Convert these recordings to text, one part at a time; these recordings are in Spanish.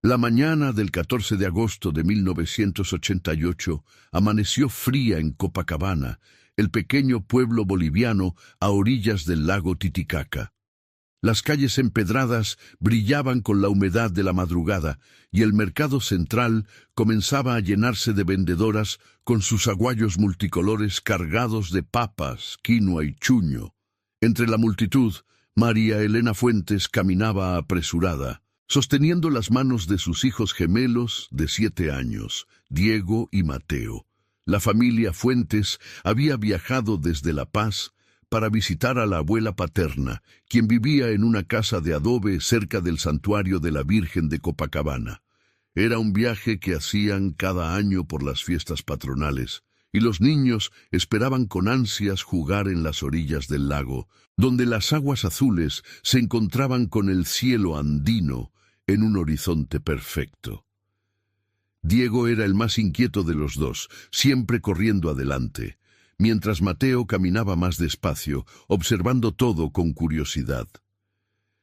La mañana del 14 de agosto de 1988 amaneció fría en Copacabana, el pequeño pueblo boliviano a orillas del lago Titicaca. Las calles empedradas brillaban con la humedad de la madrugada y el mercado central comenzaba a llenarse de vendedoras con sus aguayos multicolores cargados de papas, quinoa y chuño. Entre la multitud, María Elena Fuentes caminaba apresurada, sosteniendo las manos de sus hijos gemelos de 7 años, Diego y Mateo. La familia Fuentes había viajado desde La Paz para visitar a la abuela paterna, quien vivía en una casa de adobe cerca del santuario de la Virgen de Copacabana. Era un viaje que hacían cada año por las fiestas patronales, y los niños esperaban con ansias jugar en las orillas del lago, donde las aguas azules se encontraban con el cielo andino en un horizonte perfecto. Diego era el más inquieto de los dos, siempre corriendo adelante, mientras Mateo caminaba más despacio, observando todo con curiosidad.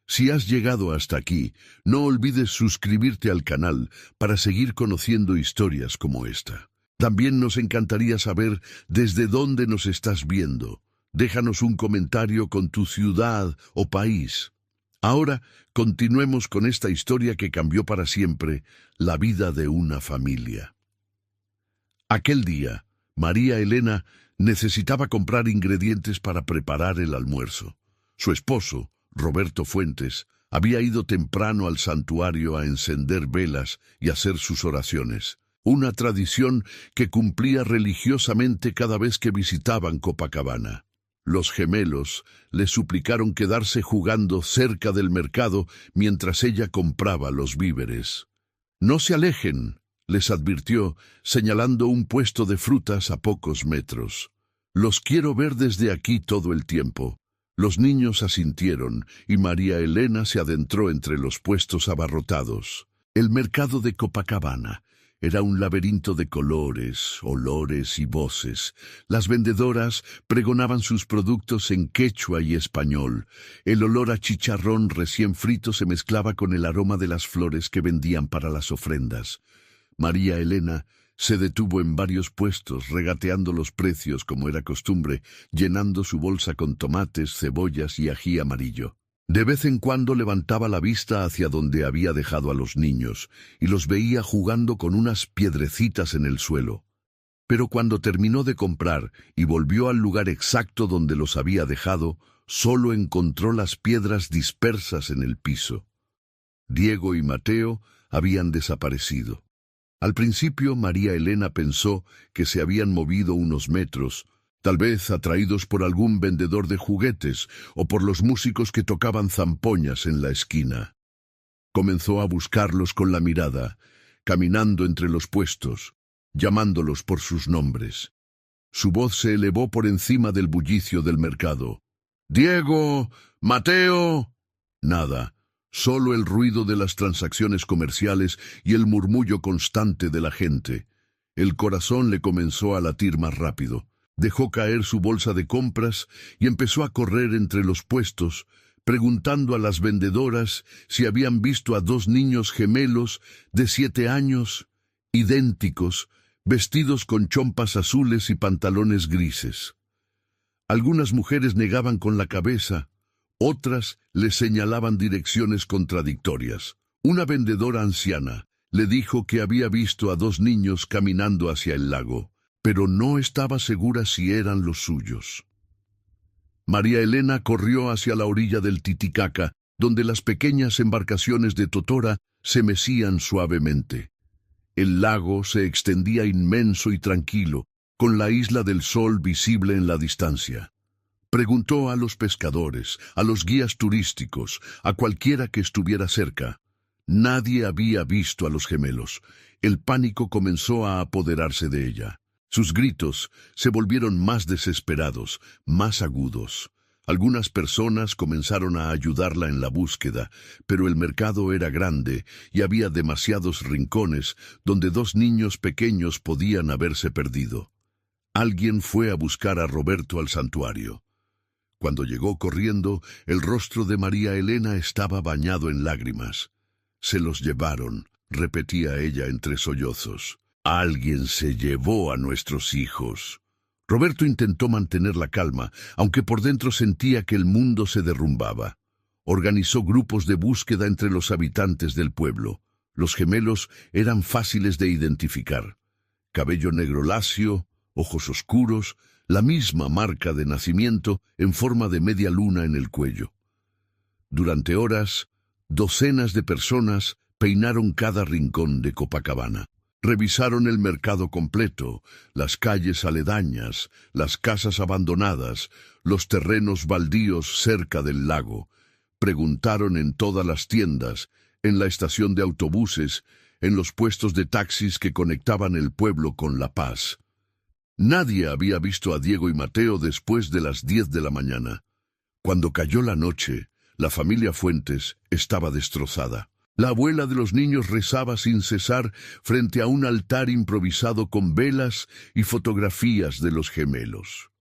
Si has llegado hasta aquí, no olvides suscribirte al canal para seguir conociendo historias como esta. También nos encantaría saber desde dónde nos estás viendo. Déjanos un comentario con tu ciudad o país. Ahora, continuemos con esta historia que cambió para siempre la vida de una familia. Aquel día, María Elena necesitaba comprar ingredientes para preparar el almuerzo. Su esposo, Roberto Fuentes, había ido temprano al santuario a encender velas y hacer sus oraciones, una tradición que cumplía religiosamente cada vez que visitaban Copacabana. Los gemelos le suplicaron quedarse jugando cerca del mercado mientras ella compraba los víveres. «No se alejen», les advirtió, señalando un puesto de frutas a pocos metros. «Los quiero ver desde aquí todo el tiempo». Los niños asintieron y María Elena se adentró entre los puestos abarrotados. El mercado de Copacabana era un laberinto de colores, olores y voces. Las vendedoras pregonaban sus productos en quechua y español. El olor a chicharrón recién frito se mezclaba con el aroma de las flores que vendían para las ofrendas. María Elena se detuvo en varios puestos, regateando los precios como era costumbre, llenando su bolsa con tomates, cebollas y ají amarillo. De vez en cuando levantaba la vista hacia donde había dejado a los niños, y los veía jugando con unas piedrecitas en el suelo. Pero cuando terminó de comprar y volvió al lugar exacto donde los había dejado, solo encontró las piedras dispersas en el piso. Diego y Mateo habían desaparecido. Al principio María Elena pensó que se habían movido unos metros, tal vez atraídos por algún vendedor de juguetes o por los músicos que tocaban zampoñas en la esquina. Comenzó a buscarlos con la mirada, caminando entre los puestos, llamándolos por sus nombres. Su voz se elevó por encima del bullicio del mercado. «¡Diego! ¡Mateo!». Nada. Solo el ruido de las transacciones comerciales y el murmullo constante de la gente. El corazón le comenzó a latir más rápido. Dejó caer su bolsa de compras y empezó a correr entre los puestos, preguntando a las vendedoras si habían visto a 2 niños gemelos de 7 años, idénticos, vestidos con chompas azules y pantalones grises. Algunas mujeres negaban con la cabeza. Otras le señalaban direcciones contradictorias. Una vendedora anciana le dijo que había visto a 2 niños caminando hacia el lago, pero no estaba segura si eran los suyos. María Elena corrió hacia la orilla del Titicaca, donde las pequeñas embarcaciones de totora se mecían suavemente. El lago se extendía inmenso y tranquilo, con la isla del Sol visible en la distancia. Preguntó a los pescadores, a los guías turísticos, a cualquiera que estuviera cerca. Nadie había visto a los gemelos. El pánico comenzó a apoderarse de ella. Sus gritos se volvieron más desesperados, más agudos. Algunas personas comenzaron a ayudarla en la búsqueda, pero el mercado era grande y había demasiados rincones donde 2 niños pequeños podían haberse perdido. Alguien fue a buscar a Roberto al santuario. Cuando llegó corriendo, el rostro de María Elena estaba bañado en lágrimas. Se los llevaron. repetía ella entre sollozos. Alguien se llevó a nuestros hijos. Roberto intentó mantener la calma, aunque por dentro sentía que el mundo se derrumbaba. Organizó grupos de búsqueda entre los habitantes del pueblo. Los gemelos eran fáciles de identificar. Cabello negro lacio, ojos oscuros, la misma marca de nacimiento en forma de media luna en el cuello. Durante horas, docenas de personas peinaron cada rincón de Copacabana. Revisaron el mercado completo, las calles aledañas, las casas abandonadas, los terrenos baldíos cerca del lago. Preguntaron en todas las tiendas, en la estación de autobuses, en los puestos de taxis que conectaban el pueblo con La Paz. Nadie había visto a Diego y Mateo después de las 10 de la mañana. Cuando cayó la noche, la familia Fuentes estaba destrozada. La abuela de los niños rezaba sin cesar frente a un altar improvisado con velas y fotografías de los gemelos.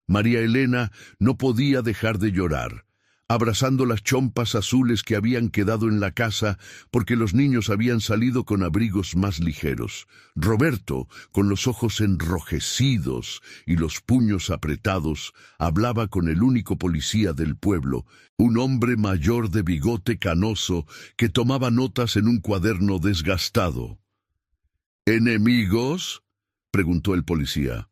María Elena no podía dejar de llorar, abrazando las chompas azules que habían quedado en la casa porque los niños habían salido con abrigos más ligeros. Roberto, con los ojos enrojecidos y los puños apretados, hablaba con el único policía del pueblo, un hombre mayor de bigote canoso que tomaba notas en un cuaderno desgastado. ¿Enemigos?, preguntó el policía.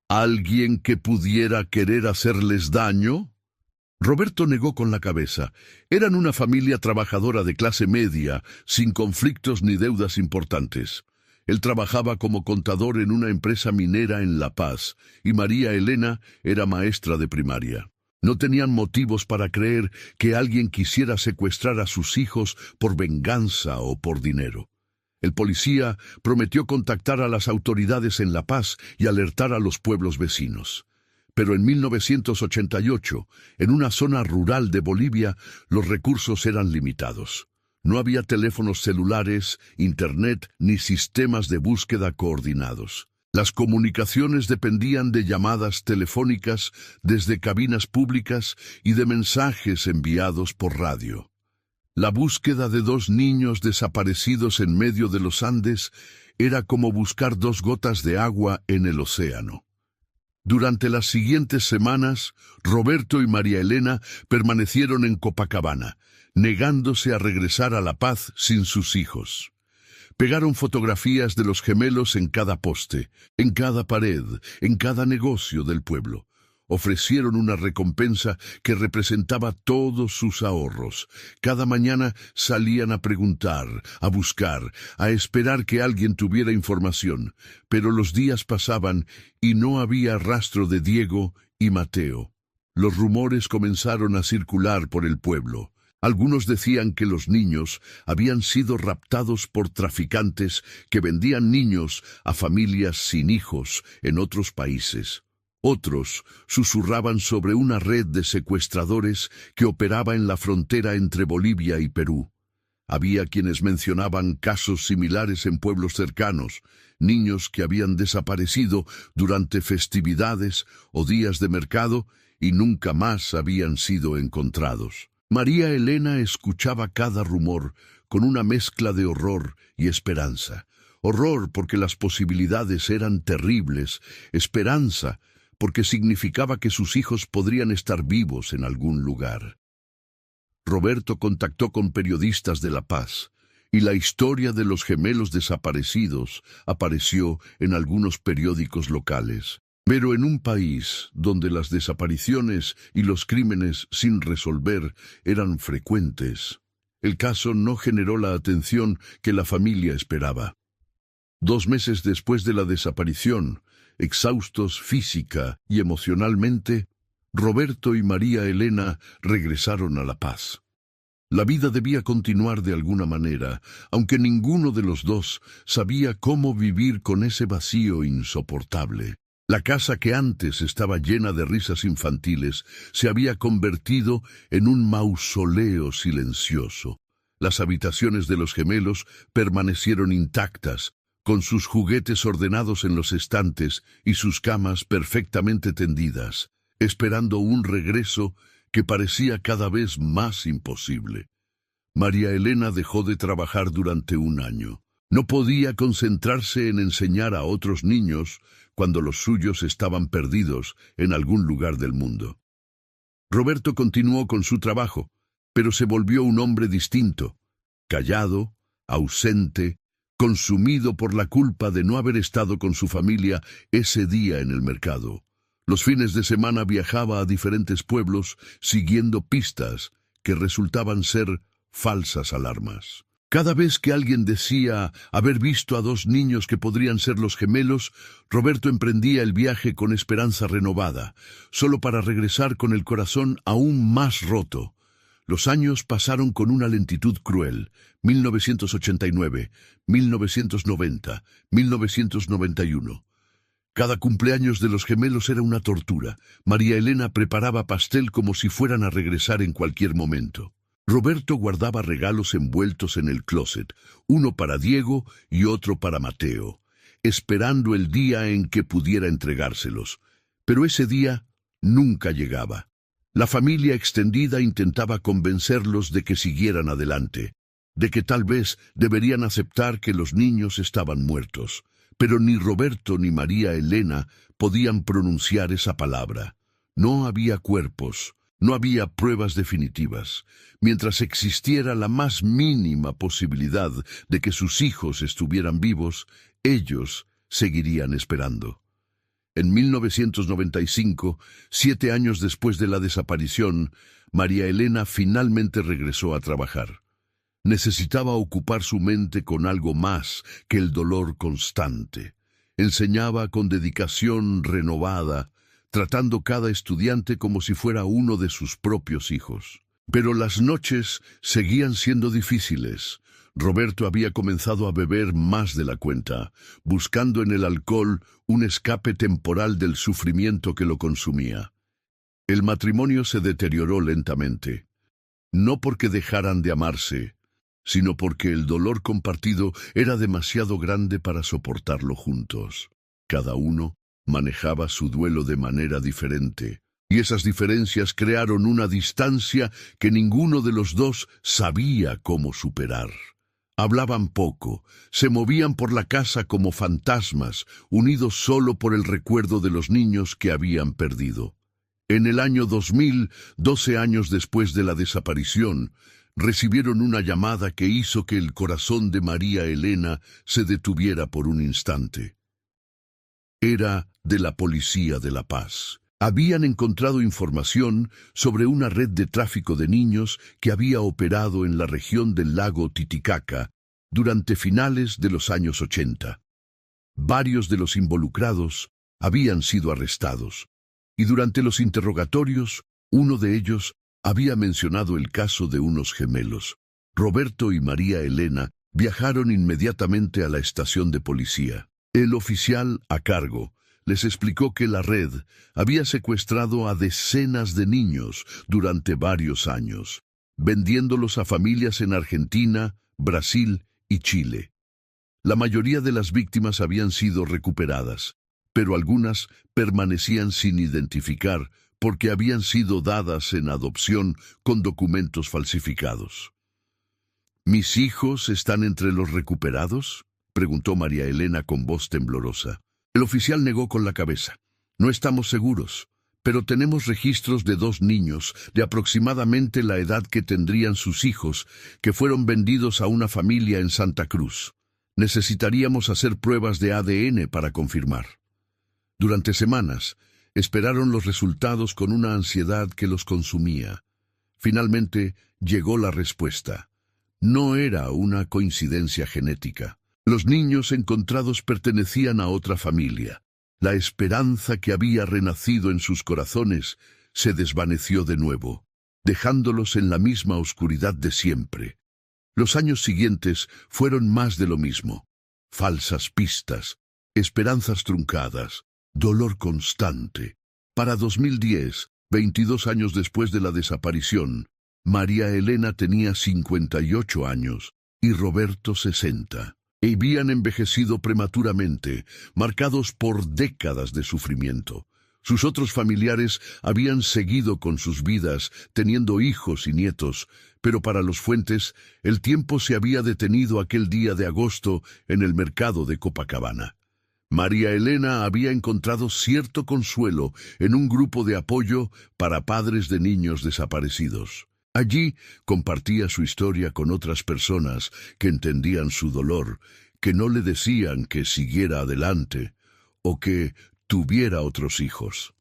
¿Alguien que pudiera querer hacerles daño? Roberto negó con la cabeza. Eran una familia trabajadora de clase media, sin conflictos ni deudas importantes. Él trabajaba como contador en una empresa minera en La Paz, y María Elena era maestra de primaria. No tenían motivos para creer que alguien quisiera secuestrar a sus hijos por venganza o por dinero. El policía prometió contactar a las autoridades en La Paz y alertar a los pueblos vecinos. Pero en 1988, en una zona rural de Bolivia, los recursos eran limitados. No había teléfonos celulares, internet ni sistemas de búsqueda coordinados. Las comunicaciones dependían de llamadas telefónicas desde cabinas públicas y de mensajes enviados por radio. La búsqueda de 2 niños desaparecidos en medio de los Andes era como buscar 2 gotas de agua en el océano. Durante las siguientes semanas, Roberto y María Elena permanecieron en Copacabana, negándose a regresar a La Paz sin sus hijos. Pegaron fotografías de los gemelos en cada poste, en cada pared, en cada negocio del pueblo. Ofrecieron una recompensa que representaba todos sus ahorros. Cada mañana salían a preguntar, a buscar, a esperar que alguien tuviera información. Pero los días pasaban y no había rastro de Diego y Mateo. Los rumores comenzaron a circular por el pueblo. Algunos decían que los niños habían sido raptados por traficantes que vendían niños a familias sin hijos en otros países. Otros susurraban sobre una red de secuestradores que operaba en la frontera entre Bolivia y Perú. Había quienes mencionaban casos similares en pueblos cercanos, niños que habían desaparecido durante festividades o días de mercado y nunca más habían sido encontrados. María Elena escuchaba cada rumor con una mezcla de horror y esperanza. Horror porque las posibilidades eran terribles, esperanza porque significaba que sus hijos podrían estar vivos en algún lugar. Roberto contactó con periodistas de La Paz, y la historia de los gemelos desaparecidos apareció en algunos periódicos locales. Pero en un país donde las desapariciones y los crímenes sin resolver eran frecuentes, el caso no generó la atención que la familia esperaba. 2 meses después de la desaparición, exhaustos física y emocionalmente, Roberto y María Elena regresaron a La Paz. La vida debía continuar de alguna manera, aunque ninguno de los dos sabía cómo vivir con ese vacío insoportable. La casa que antes estaba llena de risas infantiles se había convertido en un mausoleo silencioso. Las habitaciones de los gemelos permanecieron intactas, con sus juguetes ordenados en los estantes y sus camas perfectamente tendidas, esperando un regreso que parecía cada vez más imposible. María Elena dejó de trabajar durante un año. No podía concentrarse en enseñar a otros niños cuando los suyos estaban perdidos en algún lugar del mundo. Roberto continuó con su trabajo, pero se volvió un hombre distinto, callado, ausente, consumido por la culpa de no haber estado con su familia ese día en el mercado. Los fines de semana viajaba a diferentes pueblos siguiendo pistas que resultaban ser falsas alarmas. Cada vez que alguien decía haber visto a dos niños que podrían ser los gemelos, Roberto emprendía el viaje con esperanza renovada, solo para regresar con el corazón aún más roto. Los años pasaron con una lentitud cruel. 1989, 1990, 1991. Cada cumpleaños de los gemelos era una tortura. María Elena preparaba pastel como si fueran a regresar en cualquier momento. Roberto guardaba regalos envueltos en el closet, uno para Diego y otro para Mateo, esperando el día en que pudiera entregárselos. Pero ese día nunca llegaba. La familia extendida intentaba convencerlos de que siguieran adelante, de que tal vez deberían aceptar que los niños estaban muertos. Pero ni Roberto ni María Elena podían pronunciar esa palabra. No había cuerpos, no había pruebas definitivas. Mientras existiera la más mínima posibilidad de que sus hijos estuvieran vivos, ellos seguirían esperando. En 1995, 7 años después de la desaparición, María Elena finalmente regresó a trabajar. Necesitaba ocupar su mente con algo más que el dolor constante. Enseñaba con dedicación renovada, tratando cada estudiante como si fuera uno de sus propios hijos. Pero las noches seguían siendo difíciles. Roberto había comenzado a beber más de la cuenta, buscando en el alcohol un escape temporal del sufrimiento que lo consumía. El matrimonio se deterioró lentamente, no porque dejaran de amarse, sino porque el dolor compartido era demasiado grande para soportarlo juntos. Cada uno manejaba su duelo de manera diferente, y esas diferencias crearon una distancia que ninguno de los dos sabía cómo superar. Hablaban poco, se movían por la casa como fantasmas, unidos solo por el recuerdo de los niños que habían perdido. En el año 2000, 12 años después de la desaparición, recibieron una llamada que hizo que el corazón de María Elena se detuviera por un instante. Era de la Policía de La Paz. Habían encontrado información sobre una red de tráfico de niños que había operado en la región del lago Titicaca durante finales de los años 80. Varios de los involucrados habían sido arrestados, y durante los interrogatorios, uno de ellos había mencionado el caso de unos gemelos. Roberto y María Elena viajaron inmediatamente a la estación de policía. El oficial a cargo les explicó que la red había secuestrado a decenas de niños durante varios años, vendiéndolos a familias en Argentina, Brasil y Chile. La mayoría de las víctimas habían sido recuperadas, pero algunas permanecían sin identificar porque habían sido dadas en adopción con documentos falsificados. ¿Mis hijos están entre los recuperados?, preguntó María Elena con voz temblorosa. El oficial negó con la cabeza. No estamos seguros, pero tenemos registros de 2 niños de aproximadamente la edad que tendrían sus hijos, que fueron vendidos a una familia en Santa Cruz. Necesitaríamos hacer pruebas de ADN para confirmar. Durante semanas, esperaron los resultados con una ansiedad que los consumía. Finalmente, llegó la respuesta. No era una coincidencia genética. Los niños encontrados pertenecían a otra familia. La esperanza que había renacido en sus corazones se desvaneció de nuevo, dejándolos en la misma oscuridad de siempre. Los años siguientes fueron más de lo mismo. Falsas pistas, esperanzas truncadas, dolor constante. Para 2010, 22 años después de la desaparición, María Elena tenía 58 años y Roberto 60. Habían envejecido prematuramente, marcados por décadas de sufrimiento. Sus otros familiares habían seguido con sus vidas, teniendo hijos y nietos, pero para los Fuentes el tiempo se había detenido aquel día de agosto en el mercado de Copacabana. María Elena había encontrado cierto consuelo en un grupo de apoyo para padres de niños desaparecidos. Allí compartía su historia con otras personas que entendían su dolor, que no le decían que siguiera adelante o que tuviera otros hijos.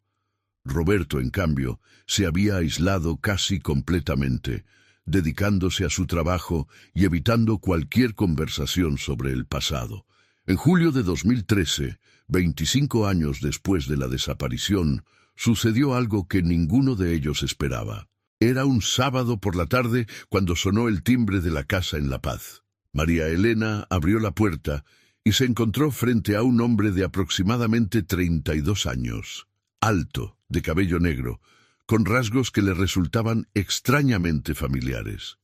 Roberto, en cambio, se había aislado casi completamente, dedicándose a su trabajo y evitando cualquier conversación sobre el pasado. En julio de 2013, 25 años después de la desaparición, sucedió algo que ninguno de ellos esperaba. Era un sábado por la tarde cuando sonó el timbre de la casa en La Paz. María Elena abrió la puerta y se encontró frente a un hombre de aproximadamente 32 años, alto, de cabello negro, con rasgos que le resultaban extrañamente familiares.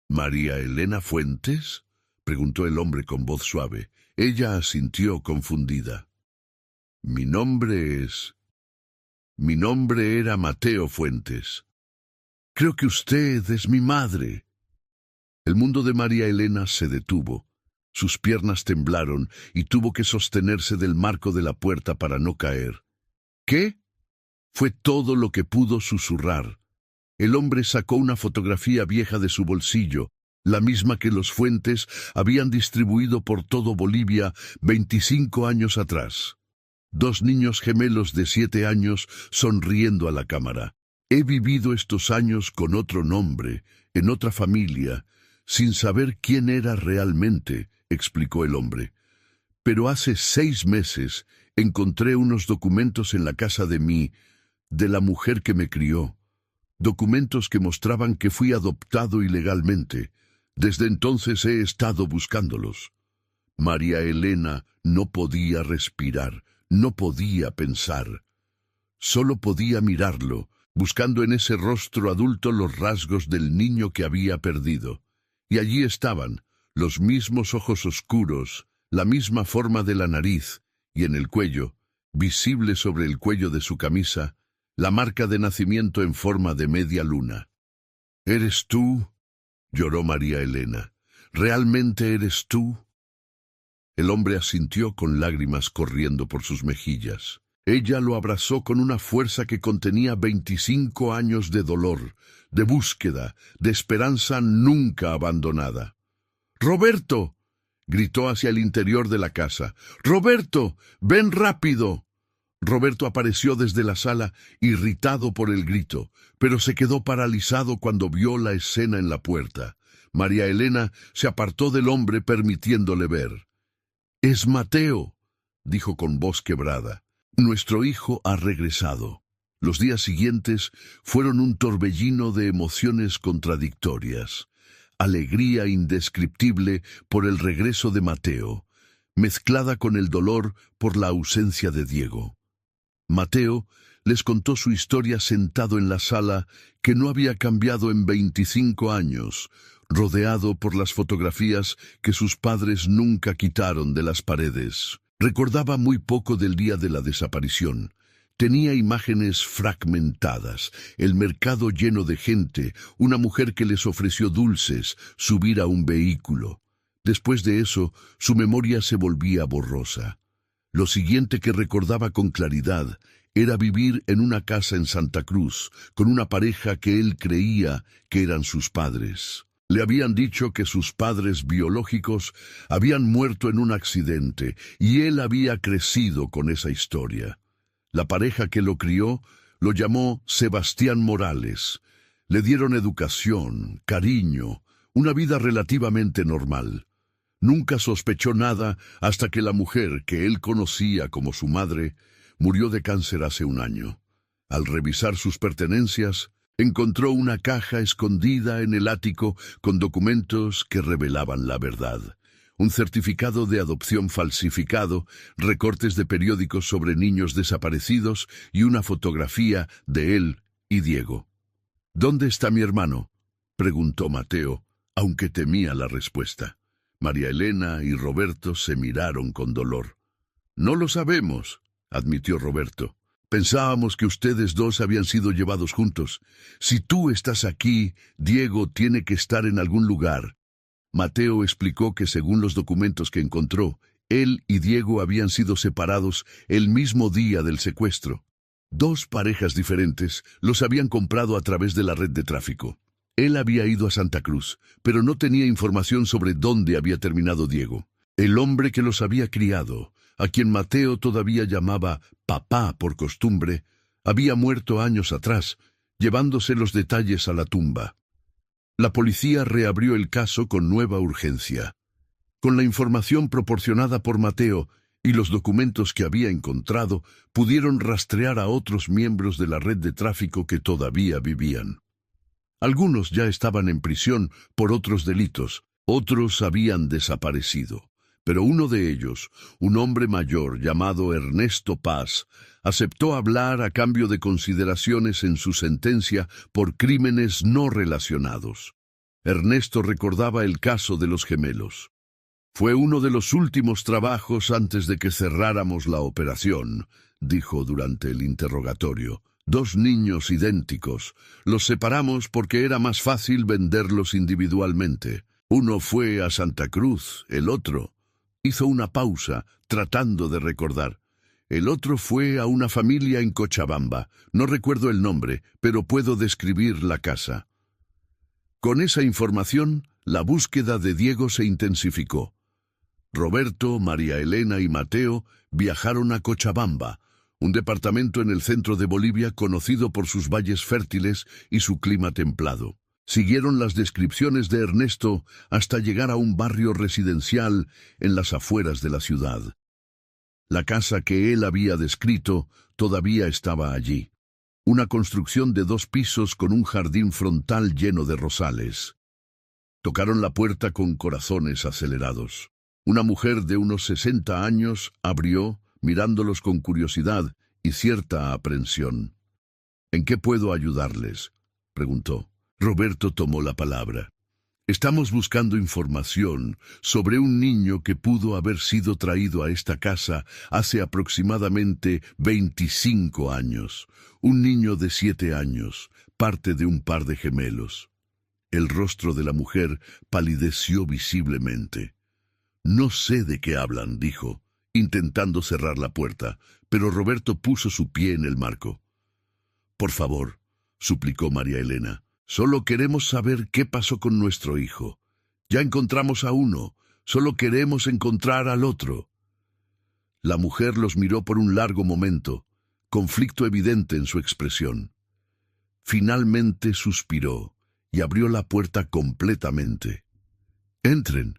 «¿María Elena Fuentes?», preguntó el hombre con voz suave. Ella asintió confundida. Mi nombre era Mateo Fuentes. Creo que usted es mi madre». El mundo de María Elena se detuvo. Sus piernas temblaron y tuvo que sostenerse del marco de la puerta para no caer. «¿Qué?», fue todo lo que pudo susurrar. El hombre sacó una fotografía vieja de su bolsillo, la misma que los Fuentes habían distribuido por todo Bolivia 25 años atrás. Dos niños gemelos de 7 años sonriendo a la cámara. «He vivido estos años con otro nombre, en otra familia, sin saber quién era realmente», explicó el hombre. «Pero hace 6 meses encontré unos documentos en la casa de la mujer que me crió. Documentos que mostraban que fui adoptado ilegalmente. Desde entonces he estado buscándolos». María Elena no podía respirar, no podía pensar. Solo podía mirarlo, buscando en ese rostro adulto los rasgos del niño que había perdido. Y allí estaban, los mismos ojos oscuros, la misma forma de la nariz, y en el cuello, visible sobre el cuello de su camisa, la marca de nacimiento en forma de media luna. «¿Eres tú?», lloró María Elena. «¿Realmente eres tú?». El hombre asintió con lágrimas corriendo por sus mejillas. Ella lo abrazó con una fuerza que contenía 25 años de dolor, de búsqueda, de esperanza nunca abandonada. «¡Roberto!», gritó hacia el interior de la casa. «¡Roberto! ¡Ven rápido!». Roberto apareció desde la sala, irritado por el grito, pero se quedó paralizado cuando vio la escena en la puerta. María Elena se apartó del hombre permitiéndole ver. «Es Mateo», dijo con voz quebrada. «Nuestro hijo ha regresado». Los días siguientes fueron un torbellino de emociones contradictorias. Alegría indescriptible por el regreso de Mateo, mezclada con el dolor por la ausencia de Diego. Mateo les contó su historia sentado en la sala que no había cambiado en 25 años, rodeado por las fotografías que sus padres nunca quitaron de las paredes. Recordaba muy poco del día de la desaparición. Tenía imágenes fragmentadas, el mercado lleno de gente, una mujer que les ofreció dulces, subir a un vehículo. Después de eso, su memoria se volvía borrosa. Lo siguiente que recordaba con claridad era vivir en una casa en Santa Cruz, con una pareja que él creía que eran sus padres. Le habían dicho que sus padres biológicos habían muerto en un accidente, y él había crecido con esa historia. La pareja que lo crió lo llamó Sebastián Morales. Le dieron educación, cariño, una vida relativamente normal. Nunca sospechó nada hasta que la mujer que él conocía como su madre murió de cáncer hace un año. Al revisar sus pertenencias, encontró una caja escondida en el ático con documentos que revelaban la verdad. Un certificado de adopción falsificado, recortes de periódicos sobre niños desaparecidos y una fotografía de él y Diego. «¿Dónde está mi hermano?», preguntó Mateo, aunque temía la respuesta. María Elena y Roberto se miraron con dolor. «No lo sabemos», admitió Roberto, Pensábamos que ustedes dos habían sido llevados juntos. Si tú estás aquí, Diego tiene que estar en algún lugar. Mateo explicó que según los documentos que encontró, él y Diego habían sido separados el mismo día del secuestro. Dos parejas diferentes los habían comprado a través de la red de tráfico. Él había ido a Santa Cruz, pero no tenía información sobre dónde había terminado Diego. El hombre que los había criado, a quien Mateo todavía llamaba papá por costumbre, había muerto años atrás, llevándose los detalles a la tumba. La policía reabrió el caso con nueva urgencia. Con la información proporcionada por Mateo y los documentos que había encontrado, pudieron rastrear a otros miembros de la red de tráfico que todavía vivían. Algunos ya estaban en prisión por otros delitos, otros habían desaparecido. Pero uno de ellos, un hombre mayor llamado Ernesto Paz, aceptó hablar a cambio de consideraciones en su sentencia por crímenes no relacionados. Ernesto recordaba el caso de los gemelos. Fue uno de los últimos trabajos antes de que cerráramos la operación, dijo durante el interrogatorio. 2 niños idénticos. Los separamos porque era más fácil venderlos individualmente. Uno fue a Santa Cruz, el otro. Hizo una pausa, tratando de recordar. El otro fue a una familia en Cochabamba. No recuerdo el nombre, pero puedo describir la casa. Con esa información, la búsqueda de Diego se intensificó. Roberto, María Elena y Mateo viajaron a Cochabamba, un departamento en el centro de Bolivia conocido por sus valles fértiles y su clima templado. Siguieron las descripciones de Ernesto hasta llegar a un barrio residencial en las afueras de la ciudad. La casa que él había descrito todavía estaba allí. Una construcción de 2 pisos con un jardín frontal lleno de rosales. Tocaron la puerta con corazones acelerados. Una mujer de unos 60 años abrió, mirándolos con curiosidad y cierta aprensión. «¿En qué puedo ayudarles?», preguntó. Roberto tomó la palabra. «Estamos buscando información sobre un niño que pudo haber sido traído a esta casa hace aproximadamente 25 años. Un niño de 7 años, parte de un par de gemelos». El rostro de la mujer palideció visiblemente. «No sé de qué hablan», dijo, intentando cerrar la puerta, pero Roberto puso su pie en el marco. «Por favor», suplicó María Elena, «solo queremos saber qué pasó con nuestro hijo. Ya encontramos a uno, solo queremos encontrar al otro». La mujer los miró por un largo momento, conflicto evidente en su expresión. Finalmente suspiró y abrió la puerta completamente. «Entren»,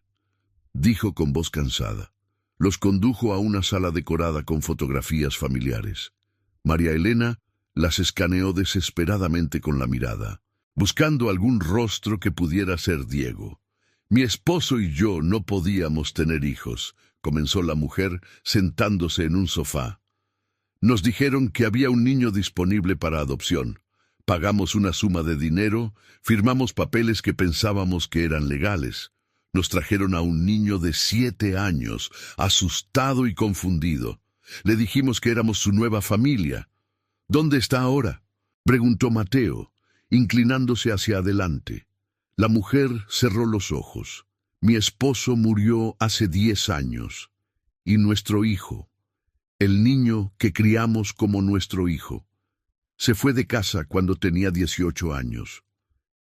dijo con voz cansada. Los condujo a una sala decorada con fotografías familiares. María Elena las escaneó desesperadamente con la mirada, buscando algún rostro que pudiera ser Diego. «Mi esposo y yo no podíamos tener hijos», comenzó la mujer sentándose en un sofá. «Nos dijeron que había un niño disponible para adopción. Pagamos una suma de dinero, firmamos papeles que pensábamos que eran legales. Nos trajeron a un niño de 7 años, asustado y confundido. Le dijimos que éramos su nueva familia. ¿Dónde está ahora?», preguntó Mateo, inclinándose hacia adelante. La mujer cerró los ojos. «Mi esposo murió hace 10 años. Y nuestro hijo, el niño que criamos como nuestro hijo, se fue de casa cuando tenía 18 años.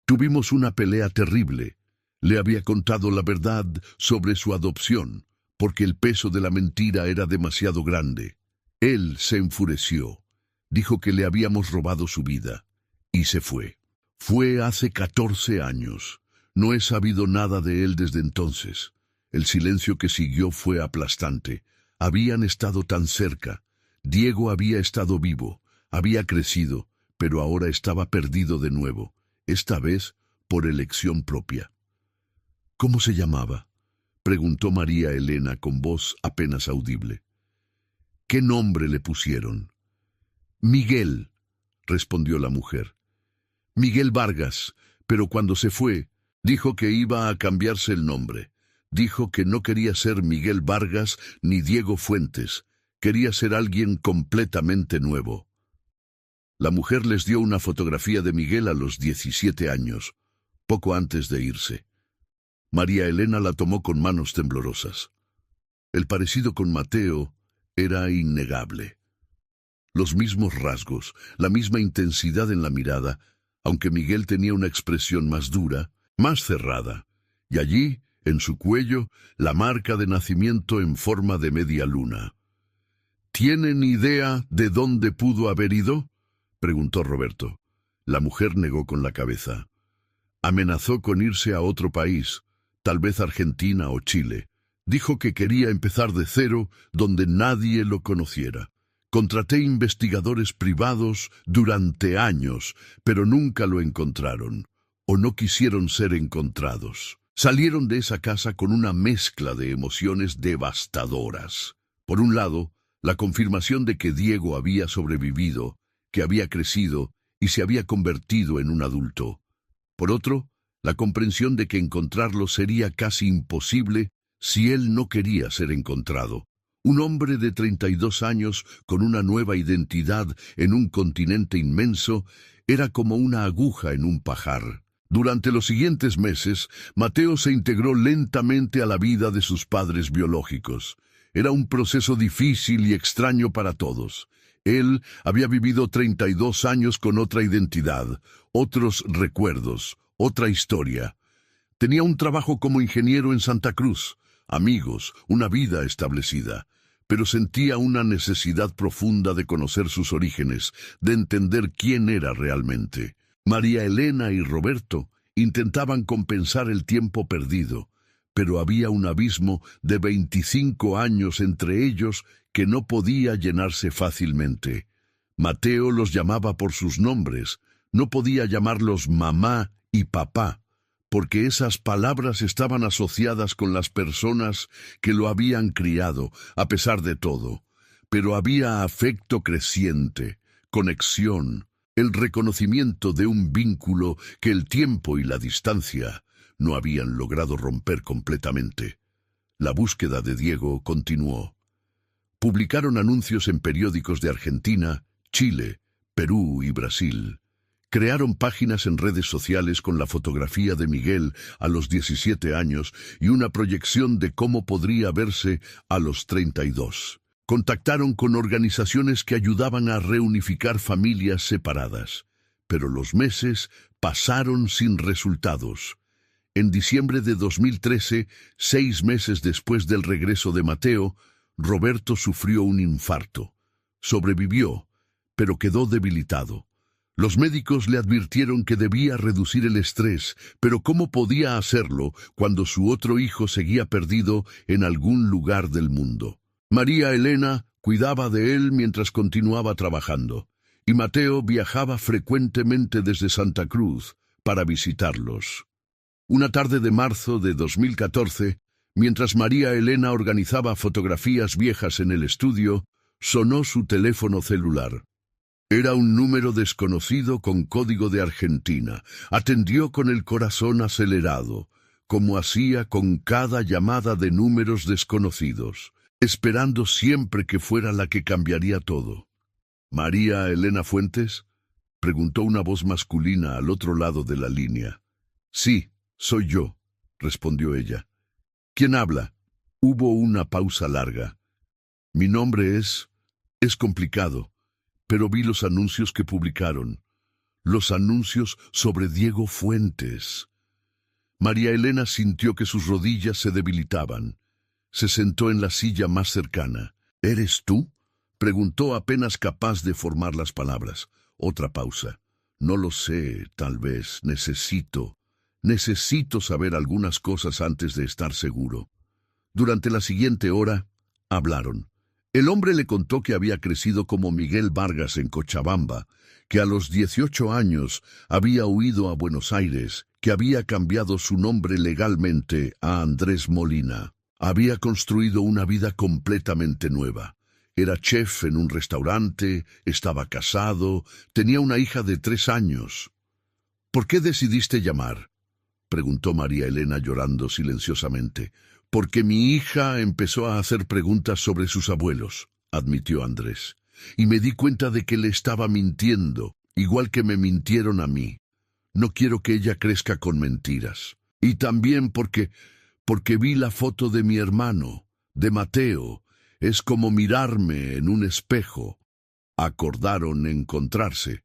Tuvimos una pelea terrible. Le había contado la verdad sobre su adopción, porque el peso de la mentira era demasiado grande. Él se enfureció, dijo que le habíamos robado su vida, y se fue. Fue hace 14 años. No he sabido nada de él desde entonces. El silencio que siguió fue aplastante. Habían estado tan cerca. Diego había estado vivo, había crecido, pero ahora estaba perdido de nuevo, esta vez por elección propia». «¿Cómo se llamaba?», preguntó María Elena con voz apenas audible. «¿Qué nombre le pusieron?». «Miguel», respondió la mujer. «Miguel Vargas, pero cuando se fue, dijo que iba a cambiarse el nombre. Dijo que no quería ser Miguel Vargas ni Diego Fuentes, quería ser alguien completamente nuevo. La mujer les dio una fotografía de Miguel a los 17 años, poco antes de irse. María Elena la tomó con manos temblorosas. El parecido con Mateo era innegable. Los mismos rasgos, la misma intensidad en la mirada, aunque Miguel tenía una expresión más dura, más cerrada, y allí, en su cuello, la marca de nacimiento en forma de media luna. ¿Tienen idea de dónde pudo haber ido?, preguntó Roberto. La mujer negó con la cabeza. Amenazó con irse a otro país, tal vez Argentina o Chile. Dijo que quería empezar de cero donde nadie lo conociera. Contraté investigadores privados durante años, pero nunca lo encontraron, o no quisieron ser encontrados. Salieron de esa casa con una mezcla de emociones devastadoras. Por un lado, la confirmación de que Diego había sobrevivido, que había crecido y se había convertido en un adulto. Por otro, la comprensión de que encontrarlo sería casi imposible si él no quería ser encontrado. Un hombre de 32 años con una nueva identidad en un continente inmenso era como una aguja en un pajar. Durante los siguientes meses, Mateo se integró lentamente a la vida de sus padres biológicos. Era un proceso difícil y extraño para todos. Él había vivido 32 años con otra identidad, otros recuerdos, otra historia. Tenía un trabajo como ingeniero en Santa Cruz, amigos, una vida establecida, pero sentía una necesidad profunda de conocer sus orígenes, de entender quién era realmente. María Elena y Roberto intentaban compensar el tiempo perdido, pero había un abismo de 25 años entre ellos que no podía llenarse fácilmente. Mateo los llamaba por sus nombres, no podía llamarlos mamá y papá, porque esas palabras estaban asociadas con las personas que lo habían criado, a pesar de todo. Pero había afecto creciente, conexión, el reconocimiento de un vínculo que el tiempo y la distancia no habían logrado romper completamente. La búsqueda de Diego continuó. Publicaron anuncios en periódicos de Argentina, Chile, Perú y Brasil. Crearon páginas en redes sociales con la fotografía de Miguel a los 17 años y una proyección de cómo podría verse a los 32. Contactaron con organizaciones que ayudaban a reunificar familias separadas, pero los meses pasaron sin resultados. En diciembre de 2013, 6 meses después del regreso de Mateo, Roberto sufrió un infarto. Sobrevivió, pero quedó debilitado. Los médicos le advirtieron que debía reducir el estrés, pero ¿cómo podía hacerlo cuando su otro hijo seguía perdido en algún lugar del mundo? María Elena cuidaba de él mientras continuaba trabajando, y Mateo viajaba frecuentemente desde Santa Cruz para visitarlos. Una tarde de marzo de 2014, mientras María Elena organizaba fotografías viejas en el estudio, sonó su teléfono celular. Era un número desconocido con código de Argentina. Atendió con el corazón acelerado, como hacía con cada llamada de números desconocidos, esperando siempre que fuera la que cambiaría todo. ¿María Elena Fuentes?, preguntó una voz masculina al otro lado de la línea. Sí, soy yo, respondió ella. ¿Quién habla? Hubo una pausa larga. Mi nombre es complicado, pero vi los anuncios que publicaron. Los anuncios sobre Diego Fuentes. María Elena sintió que sus rodillas se debilitaban. Se sentó en la silla más cercana. ¿Eres tú?, preguntó apenas capaz de formar las palabras. Otra pausa. No lo sé, tal vez. Necesito saber algunas cosas antes de estar seguro. Durante la siguiente hora, hablaron. El hombre le contó que había crecido como Miguel Vargas en Cochabamba, que a los 18 años había huido a Buenos Aires, que había cambiado su nombre legalmente a Andrés Molina. Había construido una vida completamente nueva. Era chef en un restaurante, estaba casado, tenía una hija de 3 años. ¿Por qué decidiste llamar?, preguntó María Elena llorando silenciosamente. Porque mi hija empezó a hacer preguntas sobre sus abuelos, admitió Andrés. y me di cuenta de que le estaba mintiendo, igual que me mintieron a mí. No quiero que ella crezca con mentiras. Y también porque vi la foto de mi hermano, de Mateo. Es como mirarme en un espejo. Acordaron encontrarse.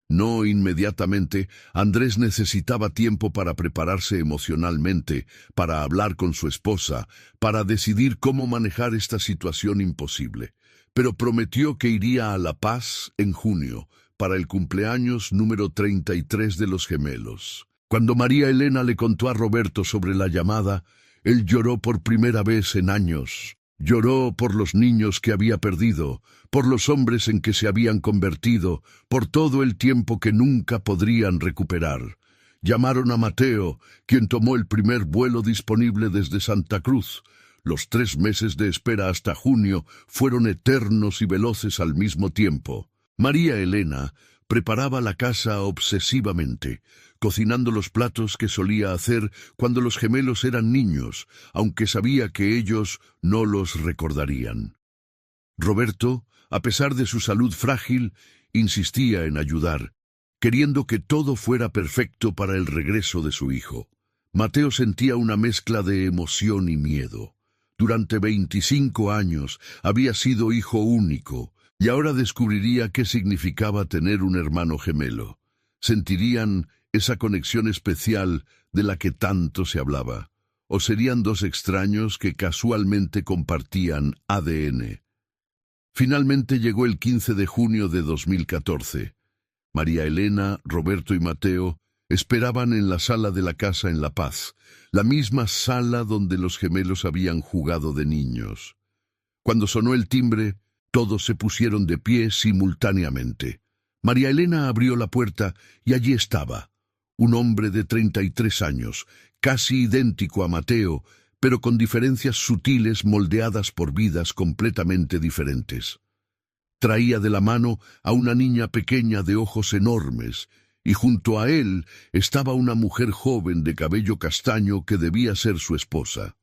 No inmediatamente, Andrés necesitaba tiempo para prepararse emocionalmente, para hablar con su esposa, para decidir cómo manejar esta situación imposible. Pero prometió que iría a La Paz en junio, para el cumpleaños número 33 de los gemelos. Cuando María Elena le contó a Roberto sobre la llamada, él lloró por primera vez en años. Lloró por los niños que había perdido, por los hombres en que se habían convertido, por todo el tiempo que nunca podrían recuperar. Llamaron a Mateo, quien tomó el primer vuelo disponible desde Santa Cruz. Los 3 meses de espera hasta junio fueron eternos y veloces al mismo tiempo. María Elena preparaba la casa obsesivamente, cocinando los platos que solía hacer cuando los gemelos eran niños, aunque sabía que ellos no los recordarían. Roberto, a pesar de su salud frágil, insistía en ayudar, queriendo que todo fuera perfecto para el regreso de su hijo. Mateo sentía una mezcla de emoción y miedo. Durante 25 años había sido hijo único, y ahora descubriría qué significaba tener un hermano gemelo. Sentirían esa conexión especial de la que tanto se hablaba, o serían 2 extraños que casualmente compartían ADN. Finalmente llegó el 15 de junio de 2014. María Elena, Roberto y Mateo esperaban en la sala de la casa en La Paz, la misma sala donde los gemelos habían jugado de niños. Cuando sonó el timbre, todos se pusieron de pie simultáneamente. María Elena abrió la puerta y allí estaba, un hombre de 33 años, casi idéntico a Mateo, pero con diferencias sutiles moldeadas por vidas completamente diferentes. Traía de la mano a una niña pequeña de ojos enormes, y junto a él estaba una mujer joven de cabello castaño que debía ser su esposa.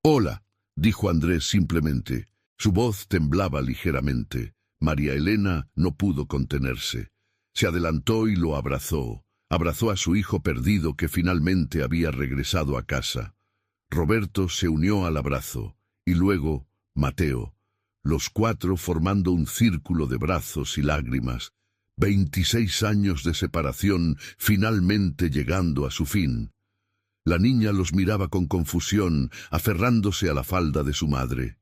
«Hola», dijo Andrés simplemente. Su voz temblaba ligeramente. María Elena no pudo contenerse. Se adelantó y lo abrazó. Abrazó a su hijo perdido que finalmente había regresado a casa. Roberto se unió al abrazo, y luego Mateo, los 4 formando un círculo de brazos y lágrimas. 26 años de separación finalmente llegando a su fin. La niña los miraba con confusión, aferrándose a la falda de su madre.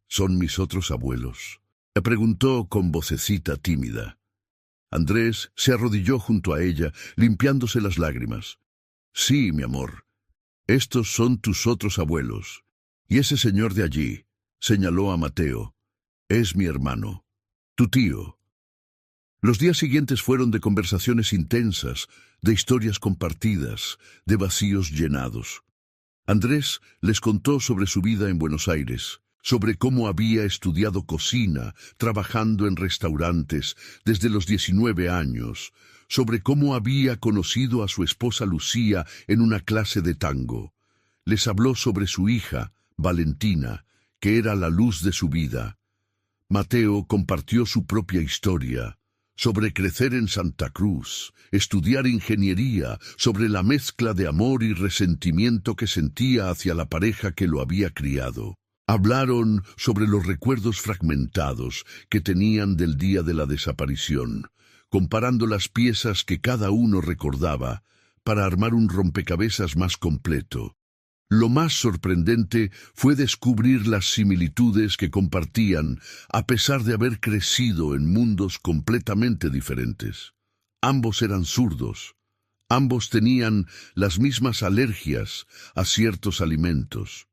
«¿Son mis otros abuelos?», le preguntó con vocecita tímida. Andrés se arrodilló junto a ella, limpiándose las lágrimas. «Sí, mi amor, estos son tus otros abuelos. Y ese señor de allí», señaló a Mateo, «es mi hermano, tu tío». Los días siguientes fueron de conversaciones intensas, de historias compartidas, de vacíos llenados. Andrés les contó sobre su vida en Buenos Aires, sobre cómo había estudiado cocina, trabajando en restaurantes desde los 19 años, sobre cómo había conocido a su esposa Lucía en una clase de tango. Les habló sobre su hija, Valentina, que era la luz de su vida. Mateo compartió su propia historia, sobre crecer en Santa Cruz, estudiar ingeniería, sobre la mezcla de amor y resentimiento que sentía hacia la pareja que lo había criado. Hablaron sobre los recuerdos fragmentados que tenían del día de la desaparición, comparando las piezas que cada uno recordaba para armar un rompecabezas más completo. Lo más sorprendente fue descubrir las similitudes que compartían a pesar de haber crecido en mundos completamente diferentes. Ambos eran zurdos. Ambos tenían las mismas alergias a ciertos alimentos.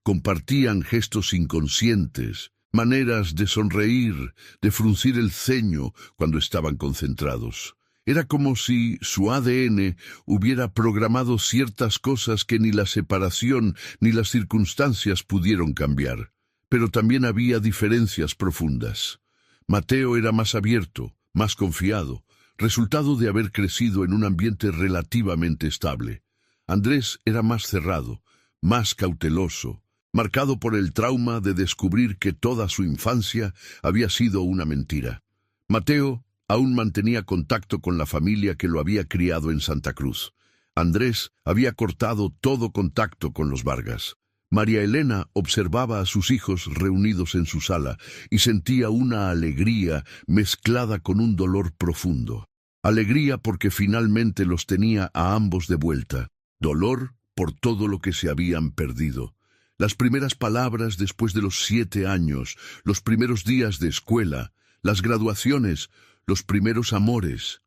Compartían gestos inconscientes, maneras de sonreír, de fruncir el ceño cuando estaban concentrados. Era como si su ADN hubiera programado ciertas cosas que ni la separación ni las circunstancias pudieron cambiar. Pero también había diferencias profundas. Mateo era más abierto, más confiado, resultado de haber crecido en un ambiente relativamente estable. Andrés era más cerrado, más cauteloso, marcado por el trauma de descubrir que toda su infancia había sido una mentira. Mateo aún mantenía contacto con la familia que lo había criado en Santa Cruz. Andrés había cortado todo contacto con los Vargas. María Elena observaba a sus hijos reunidos en su sala y sentía una alegría mezclada con un dolor profundo. Alegría porque finalmente los tenía a ambos de vuelta. Dolor por todo lo que se habían perdido. Las primeras palabras después de los 7 años, los primeros días de escuela, las graduaciones, los primeros amores.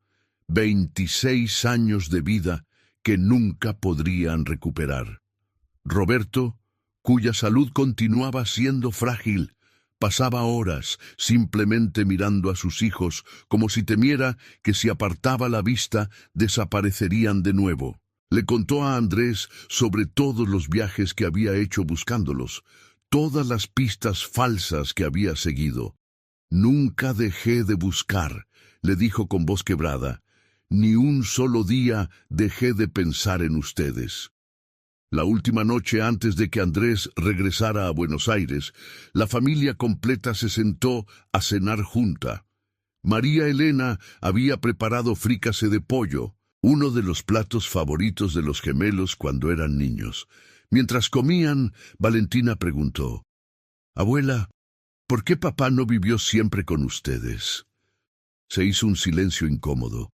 26 años de vida que nunca podrían recuperar. Roberto, cuya salud continuaba siendo frágil, pasaba horas simplemente mirando a sus hijos como si temiera que si apartaba la vista desaparecerían de nuevo. Le contó a Andrés sobre todos los viajes que había hecho buscándolos, todas las pistas falsas que había seguido. «Nunca dejé de buscar», le dijo con voz quebrada. «Ni un solo día dejé de pensar en ustedes». La última noche antes de que Andrés regresara a Buenos Aires, la familia completa se sentó a cenar junta. María Elena había preparado frícase de pollo, uno de los platos favoritos de los gemelos cuando eran niños. Mientras comían, Valentina preguntó: «Abuela, ¿por qué papá no vivió siempre con ustedes?». Se hizo un silencio incómodo.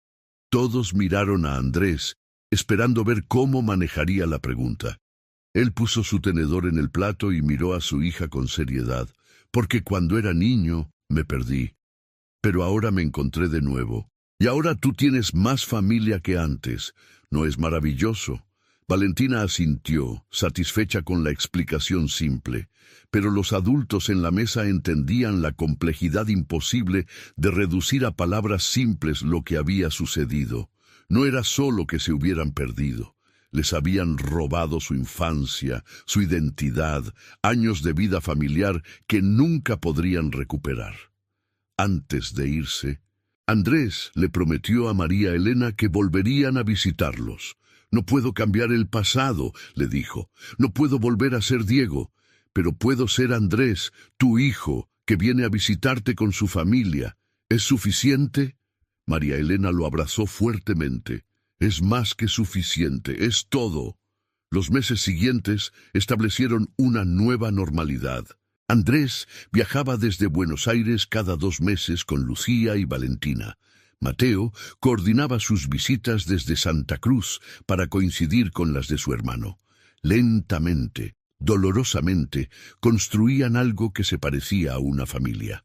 Todos miraron a Andrés, esperando ver cómo manejaría la pregunta. Él puso su tenedor en el plato y miró a su hija con seriedad. «Porque cuando era niño me perdí, pero ahora me encontré de nuevo. Y ahora tú tienes más familia que antes. ¿No es maravilloso?». Valentina asintió, satisfecha con la explicación simple, pero los adultos en la mesa entendían la complejidad imposible de reducir a palabras simples lo que había sucedido. No era solo que se hubieran perdido. Les habían robado su infancia, su identidad, años de vida familiar que nunca podrían recuperar. Antes de irse, Andrés le prometió a María Elena que volverían a visitarlos. «No puedo cambiar el pasado», le dijo. «No puedo volver a ser Diego, pero puedo ser Andrés, tu hijo, que viene a visitarte con su familia. ¿Es suficiente?». María Elena lo abrazó fuertemente. «Es más que suficiente, es todo». Los meses siguientes establecieron una nueva normalidad. Andrés viajaba desde Buenos Aires cada 2 meses con Lucía y Valentina. Mateo coordinaba sus visitas desde Santa Cruz para coincidir con las de su hermano. Lentamente, dolorosamente, construían algo que se parecía a una familia.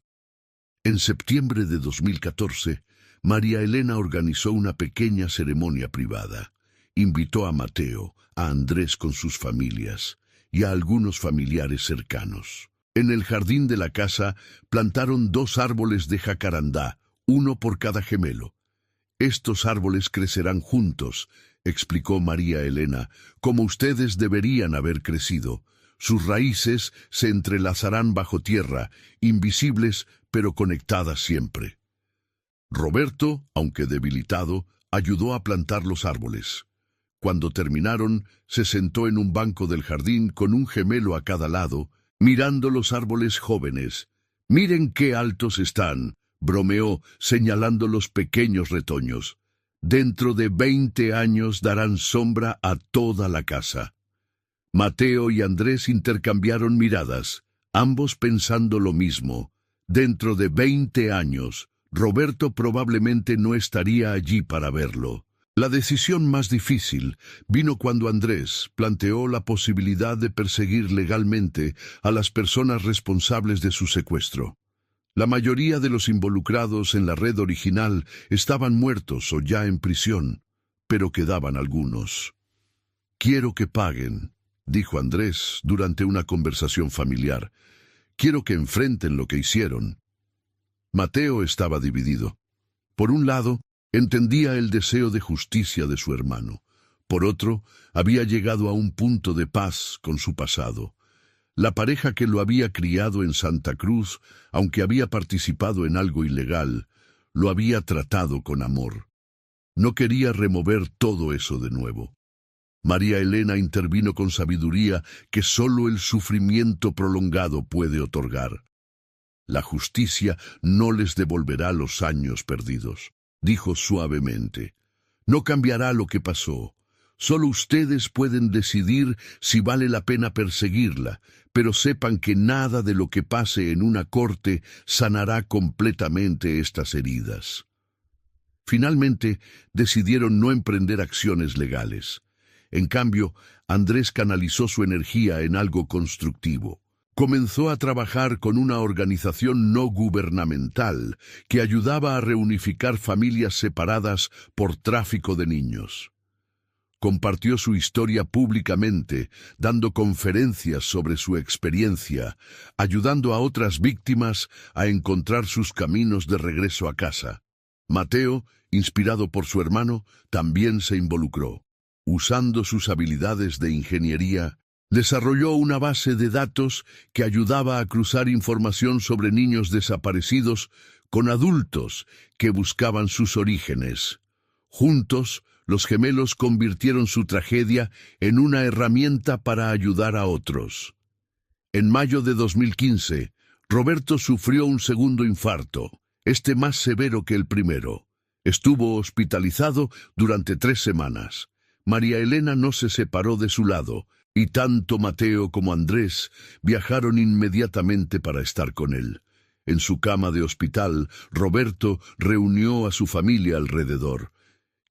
En septiembre de 2014, María Elena organizó una pequeña ceremonia privada. Invitó a Mateo, a Andrés con sus familias y a algunos familiares cercanos. En el jardín de la casa plantaron 2 árboles de jacarandá, uno por cada gemelo. «Estos árboles crecerán juntos», explicó María Elena, «como ustedes deberían haber crecido. Sus raíces se entrelazarán bajo tierra, invisibles pero conectadas siempre». Roberto, aunque debilitado, ayudó a plantar los árboles. Cuando terminaron, se sentó en un banco del jardín con un gemelo a cada lado, mirando los árboles jóvenes. «Miren qué altos están», bromeó, señalando los pequeños retoños. «Dentro de 20 años darán sombra a toda la casa». Mateo y Andrés intercambiaron miradas, ambos pensando lo mismo. Dentro de 20 años, Roberto probablemente no estaría allí para verlo. La decisión más difícil vino cuando Andrés planteó la posibilidad de perseguir legalmente a las personas responsables de su secuestro. La mayoría de los involucrados en la red original estaban muertos o ya en prisión, pero quedaban algunos. «Quiero que paguen», dijo Andrés durante una conversación familiar. «Quiero que enfrenten lo que hicieron». Mateo estaba dividido. Por un lado, entendía el deseo de justicia de su hermano. Por otro, había llegado a un punto de paz con su pasado. La pareja que lo había criado en Santa Cruz, aunque había participado en algo ilegal, lo había tratado con amor. No quería remover todo eso de nuevo. María Elena intervino con sabiduría que solo el sufrimiento prolongado puede otorgar. La justicia no les devolverá los años perdidos, dijo suavemente. No cambiará lo que pasó. Solo ustedes pueden decidir si vale la pena perseguirla, pero sepan que nada de lo que pase en una corte sanará completamente estas heridas. Finalmente, decidieron no emprender acciones legales. En cambio, Andrés canalizó su energía en algo constructivo. Comenzó a trabajar con una organización no gubernamental que ayudaba a reunificar familias separadas por tráfico de niños. Compartió su historia públicamente, dando conferencias sobre su experiencia, ayudando a otras víctimas a encontrar sus caminos de regreso a casa. Mateo, inspirado por su hermano, también se involucró. Usando sus habilidades de ingeniería, desarrolló una base de datos que ayudaba a cruzar información sobre niños desaparecidos con adultos que buscaban sus orígenes. Juntos, los gemelos convirtieron su tragedia en una herramienta para ayudar a otros. En mayo de 2015, Roberto sufrió un segundo infarto, más severo que el primero. Estuvo hospitalizado durante 3 semanas. María Elena no se separó de su lado, y tanto Mateo como Andrés viajaron inmediatamente para estar con él. En su cama de hospital, Roberto reunió a su familia alrededor.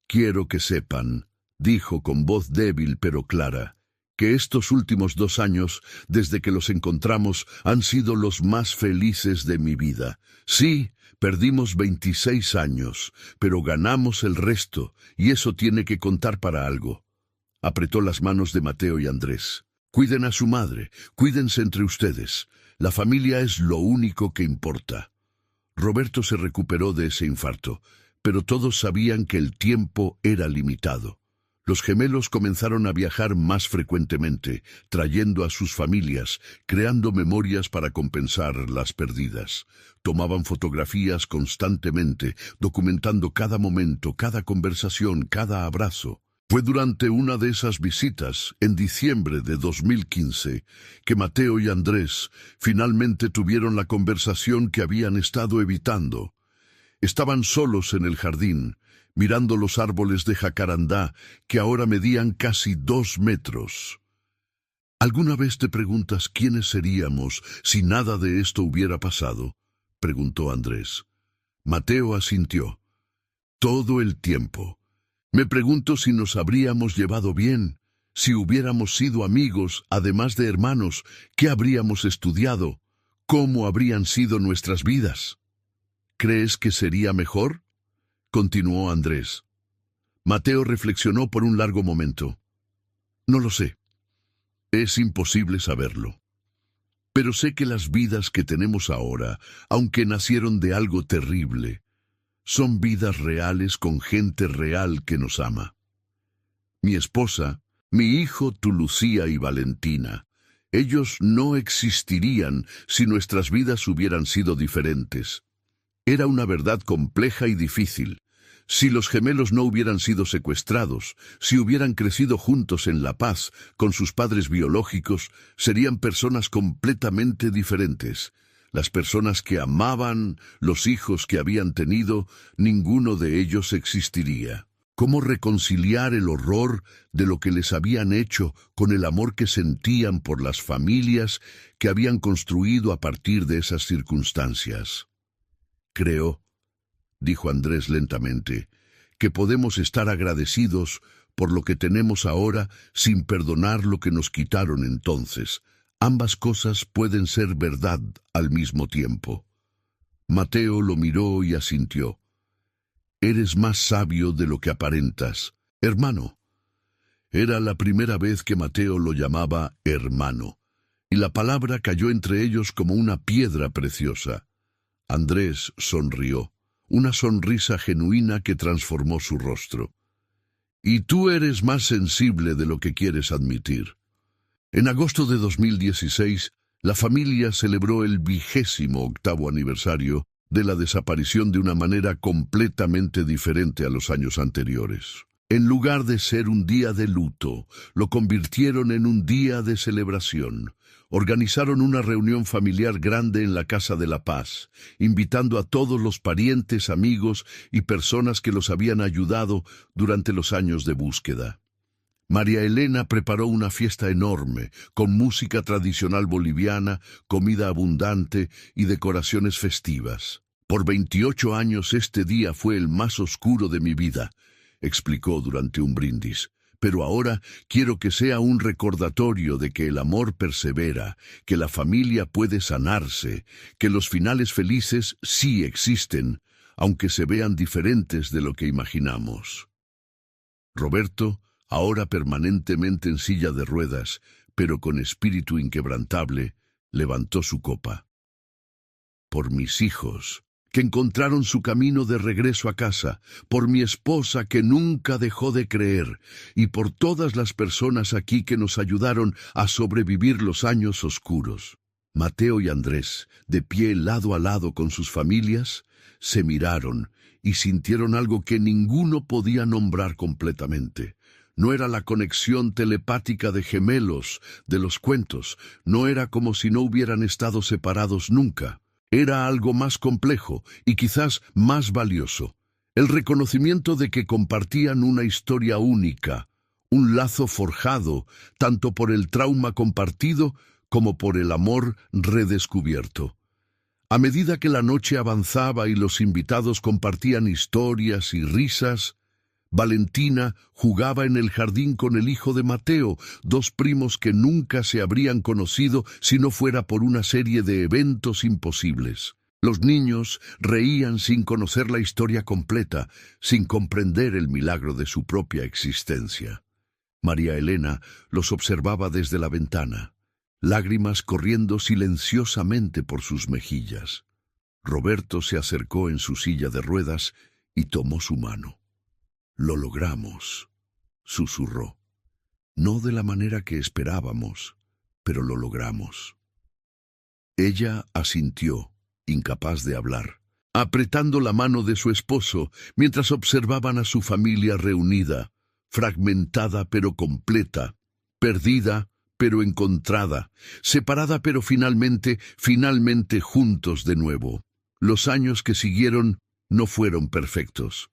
«Quiero que sepan», dijo con voz débil pero clara, «que estos últimos 2 años, desde que los encontramos, han sido los más felices de mi vida. Sí, perdimos 26 años, pero ganamos el resto, y eso tiene que contar para algo». Apretó las manos de Mateo y Andrés. «Cuiden a su madre, cuídense entre ustedes. La familia es lo único que importa». Roberto se recuperó de ese infarto, pero todos sabían que el tiempo era limitado. Los gemelos comenzaron a viajar más frecuentemente, trayendo a sus familias, creando memorias para compensar las pérdidas. Tomaban fotografías constantemente, documentando cada momento, cada conversación, cada abrazo. Fue durante una de esas visitas, en diciembre de 2015, que Mateo y Andrés finalmente tuvieron la conversación que habían estado evitando. Estaban solos en el jardín, mirando los árboles de jacarandá que ahora medían casi 2 metros. ¿Alguna vez te preguntas quiénes seríamos si nada de esto hubiera pasado?, preguntó Andrés. Mateo asintió. Todo el tiempo. Me pregunto si nos habríamos llevado bien, si hubiéramos sido amigos, además de hermanos, qué habríamos estudiado, cómo habrían sido nuestras vidas. ¿Crees que sería mejor?, continuó Andrés. Mateo reflexionó por un largo momento. No lo sé. Es imposible saberlo. Pero sé que las vidas que tenemos ahora, aunque nacieron de algo terrible, son vidas reales con gente real que nos ama. Mi esposa, mi hijo, tu Lucía y Valentina, ellos no existirían si nuestras vidas hubieran sido diferentes. Era una verdad compleja y difícil. Si los gemelos no hubieran sido secuestrados, si hubieran crecido juntos en la paz con sus padres biológicos, serían personas completamente diferentes. Las personas que amaban, los hijos que habían tenido, ninguno de ellos existiría. ¿Cómo reconciliar el horror de lo que les habían hecho con el amor que sentían por las familias que habían construido a partir de esas circunstancias? Creo, dijo Andrés lentamente, que podemos estar agradecidos por lo que tenemos ahora sin perdonar lo que nos quitaron entonces. Ambas cosas pueden ser verdad al mismo tiempo. Mateo lo miró y asintió. Eres más sabio de lo que aparentas, hermano. Era la primera vez que Mateo lo llamaba hermano, y la palabra cayó entre ellos como una piedra preciosa. Andrés sonrió, una sonrisa genuina que transformó su rostro. Y tú eres más sensible de lo que quieres admitir. En agosto de 2016, la familia celebró el 28º aniversario de la desaparición de una manera completamente diferente a los años anteriores. En lugar de ser un día de luto, lo convirtieron en un día de celebración. Organizaron una reunión familiar grande en la Casa de la Paz, invitando a todos los parientes, amigos y personas que los habían ayudado durante los años de búsqueda. María Elena preparó una fiesta enorme, con música tradicional boliviana, comida abundante y decoraciones festivas. Por 28 años este día fue el más oscuro de mi vida, explicó durante un brindis. Pero ahora quiero que sea un recordatorio de que el amor persevera, que la familia puede sanarse, que los finales felices sí existen, aunque se vean diferentes de lo que imaginamos. Roberto, ahora permanentemente en silla de ruedas, pero con espíritu inquebrantable, levantó su copa. Por mis hijos, que encontraron su camino de regreso a casa, por mi esposa que nunca dejó de creer, y por todas las personas aquí que nos ayudaron a sobrevivir los años oscuros. Mateo y Andrés, de pie lado a lado con sus familias, se miraron y sintieron algo que ninguno podía nombrar completamente. No era la conexión telepática de gemelos de los cuentos, no era como si no hubieran estado separados nunca. Era algo más complejo y quizás más valioso. El reconocimiento de que compartían una historia única, un lazo forjado, tanto por el trauma compartido como por el amor redescubierto. A medida que la noche avanzaba y los invitados compartían historias y risas, Valentina jugaba en el jardín con el hijo de Mateo, dos primos que nunca se habrían conocido si no fuera por una serie de eventos imposibles. Los niños reían sin conocer la historia completa, sin comprender el milagro de su propia existencia. María Elena los observaba desde la ventana, lágrimas corriendo silenciosamente por sus mejillas. Roberto se acercó en su silla de ruedas y tomó su mano. «Lo logramos», susurró. «No de la manera que esperábamos, pero lo logramos». Ella asintió, incapaz de hablar, apretando la mano de su esposo mientras observaban a su familia reunida, fragmentada pero completa, perdida pero encontrada, separada pero finalmente juntos de nuevo. Los años que siguieron no fueron perfectos.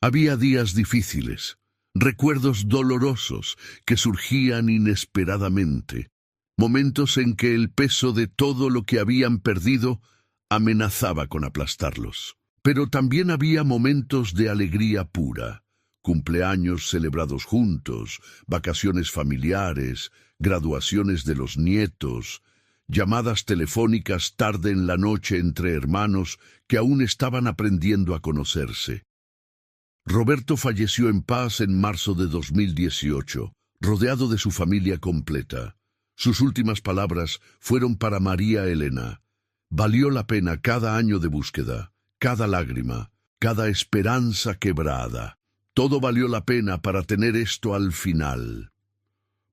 Había días difíciles, recuerdos dolorosos que surgían inesperadamente, momentos en que el peso de todo lo que habían perdido amenazaba con aplastarlos. Pero también había momentos de alegría pura, cumpleaños celebrados juntos, vacaciones familiares, graduaciones de los nietos, llamadas telefónicas tarde en la noche entre hermanos que aún estaban aprendiendo a conocerse. Roberto falleció en paz en marzo de 2018, rodeado de su familia completa. Sus últimas palabras fueron para María Elena. Valió la pena cada año de búsqueda, cada lágrima, cada esperanza quebrada. Todo valió la pena para tener esto al final.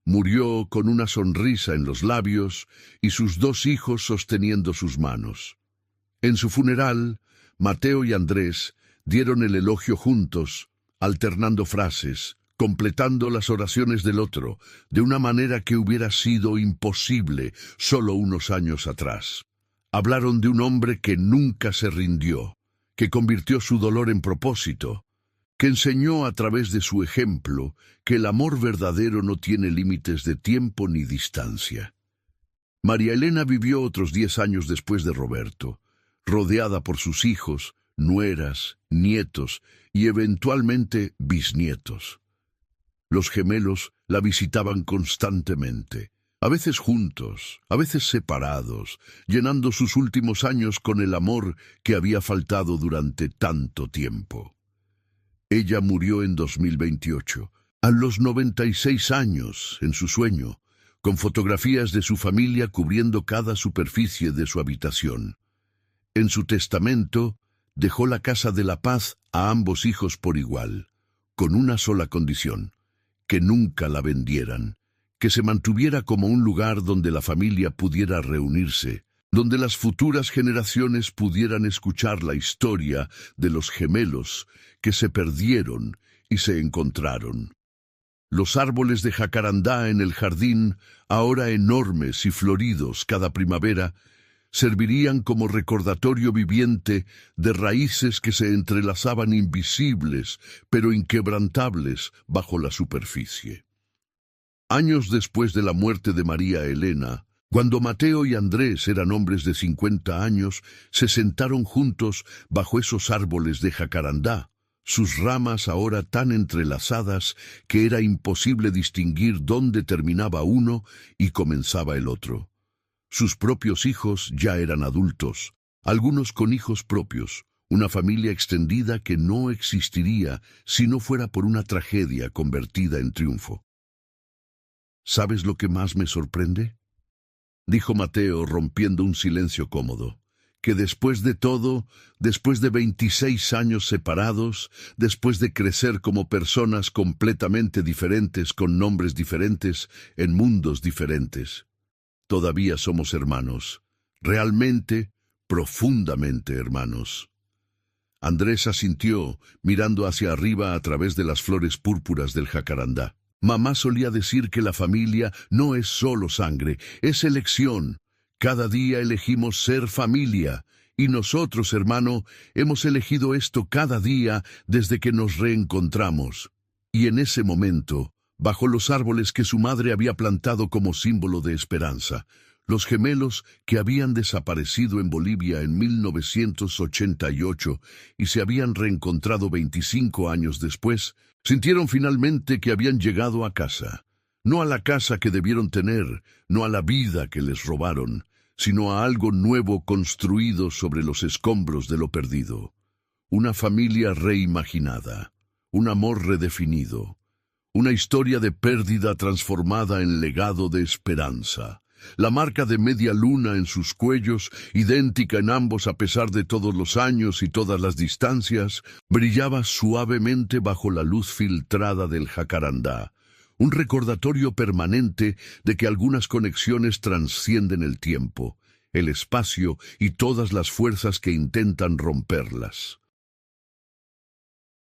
Murió con una sonrisa en los labios y sus dos hijos sosteniendo sus manos. En su funeral, Mateo y Andrés dieron el elogio juntos, alternando frases, completando las oraciones del otro, de una manera que hubiera sido imposible solo unos años atrás. Hablaron de un hombre que nunca se rindió, que convirtió su dolor en propósito, que enseñó a través de su ejemplo que el amor verdadero no tiene límites de tiempo ni distancia. María Elena vivió otros 10 años después de Roberto, rodeada por sus hijos, nueras, nietos y eventualmente bisnietos. Los gemelos la visitaban constantemente, a veces juntos, a veces separados, llenando sus últimos años con el amor que había faltado durante tanto tiempo. Ella murió en 2028, a los 96 años, en su sueño, con fotografías de su familia cubriendo cada superficie de su habitación. En su testamento, dejó la Casa de la Paz a ambos hijos por igual, con una sola condición: que nunca la vendieran, que se mantuviera como un lugar donde la familia pudiera reunirse, donde las futuras generaciones pudieran escuchar la historia de los gemelos que se perdieron y se encontraron. Los árboles de jacarandá en el jardín, ahora enormes y floridos cada primavera, servirían como recordatorio viviente de raíces que se entrelazaban invisibles, pero inquebrantables bajo la superficie. Años después de la muerte de María Elena, cuando Mateo y Andrés eran hombres de 50 años, se sentaron juntos bajo esos árboles de jacarandá, sus ramas ahora tan entrelazadas que era imposible distinguir dónde terminaba uno y comenzaba el otro. Sus propios hijos ya eran adultos, algunos con hijos propios, una familia extendida que no existiría si no fuera por una tragedia convertida en triunfo. ¿Sabes lo que más me sorprende?, dijo Mateo rompiendo un silencio cómodo, que después de todo, después de 26 años separados, después de crecer como personas completamente diferentes con nombres diferentes, en mundos diferentes, todavía somos hermanos, realmente, profundamente hermanos. Andrés asintió, mirando hacia arriba a través de las flores púrpuras del jacarandá. Mamá solía decir que la familia no es solo sangre, es elección. Cada día elegimos ser familia, y nosotros, hermano, hemos elegido esto cada día desde que nos reencontramos. Y en ese momento, bajo los árboles que su madre había plantado como símbolo de esperanza, los gemelos que habían desaparecido en Bolivia en 1988 y se habían reencontrado 25 años después, sintieron finalmente que habían llegado a casa. No a la casa que debieron tener, no a la vida que les robaron, sino a algo nuevo construido sobre los escombros de lo perdido. Una familia reimaginada, un amor redefinido, una historia de pérdida transformada en legado de esperanza. La marca de media luna en sus cuellos, idéntica en ambos a pesar de todos los años y todas las distancias, brillaba suavemente bajo la luz filtrada del jacarandá, un recordatorio permanente de que algunas conexiones trascienden el tiempo, el espacio y todas las fuerzas que intentan romperlas.